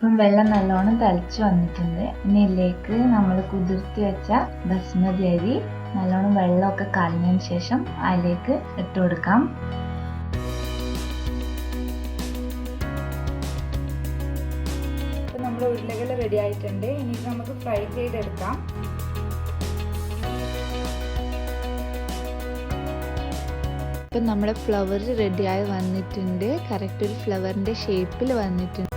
ഇപ്പം വെള്ളം നല്ലോണം തിളച്ച് വന്നിട്ടുണ്ട്. ഇനി ഇതിലേക്ക് നമ്മൾ കുതിർത്തി വെച്ച ബസ്മതി അരി നല്ലോണം വെള്ളമൊക്കെ കളഞ്ഞതിന് ശേഷം അതിലേക്ക് ഇട്ട് കൊടുക്കാം. ഇപ്പം നമ്മുടെ ഉരുളകൾ റെഡി ആയിട്ടുണ്ട്. ഇനി നമുക്ക് ഫ്രൈ ചെയ്തെടുക്കാം. ഇപ്പം നമ്മുടെ ഫ്ലവർ റെഡിയായി വന്നിട്ടുണ്ട്. കറക്റ്റ് ഒരു ഫ്ലവറിൻ്റെ ഷേപ്പിൽ വന്നിട്ടുണ്ട്.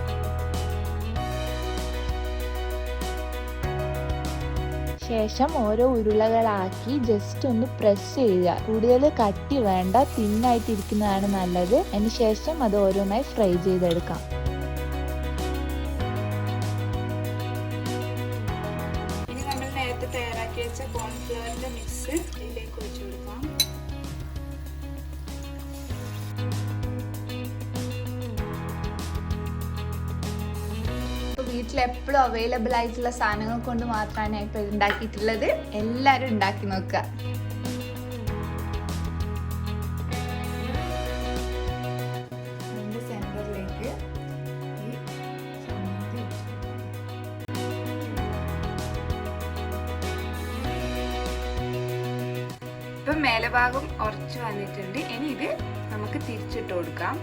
ശേഷം ഓരോ ഉരുളകളാക്കി ജസ്റ്റ് ഒന്ന് പ്രസ് ചെയ്യുക. കൂടുതൽ കട്ടി വേണ്ട, തിന്നായിട്ടിരിക്കുന്നതാണ് നല്ലത്. അതിന് ശേഷം അത് ഓരോന്നായി ഫ്രൈ ചെയ്തെടുക്കാം. ഇനി നമ്മൾ നേരത്തെ തയ്യാറാക്കി വെച്ച കോൺഫ്ലവറിന്റെ മിക്സ് ഇതിലേക്ക് ഒഴിച്ചു കൊടുക്കാം. വീട്ടിൽ എപ്പോഴും അവൈലബിൾ ആയിട്ടുള്ള സാധനങ്ങൾ കൊണ്ട് മാത്രമാണ് ഇപ്പോൾ ഉണ്ടാക്കിയിട്ടുള്ളത്. എല്ലാവരും ഉണ്ടാക്കി നോക്കുക. അതിൻ്റെ സെൻറ്ററിലേക്ക് ഇപ്പം മേലഭാഗം ഉറച്ചു വന്നിട്ടുണ്ട്. ഇനി ഇത് നമുക്ക് തിരിച്ചിട്ട് കൊടുക്കാം.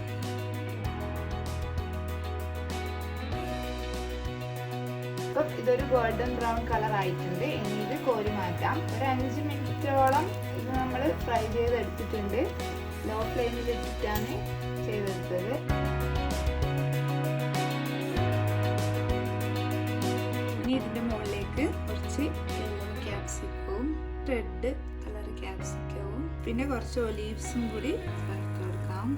ഇപ്പം ഇതൊരു ഗോൾഡൻ ബ്രൗൺ കളർ ആയിട്ടുണ്ട്. ഇനി ഇത് കോരി മാറ്റാം. ഒരു 5 മിനിറ്റോളം ഇത് നമ്മൾ ഫ്രൈ ചെയ്തെടുത്തിട്ടുണ്ട്. ലോ ഫ്ലെയിമിൽ ഇട്ടിട്ടാണ് ചെയ്തെടുത്തത്. ഇനി ഇതിൻ്റെ മുകളിലേക്ക് കുറച്ച് യെല്ലോ ക്യാപ്സിക്കവും റെഡ് കളർ ക്യാപ്സിക്കവും പിന്നെ കുറച്ച് ഒലീവ്സും കൂടി ചേർത്ത് കൊടുക്കാം.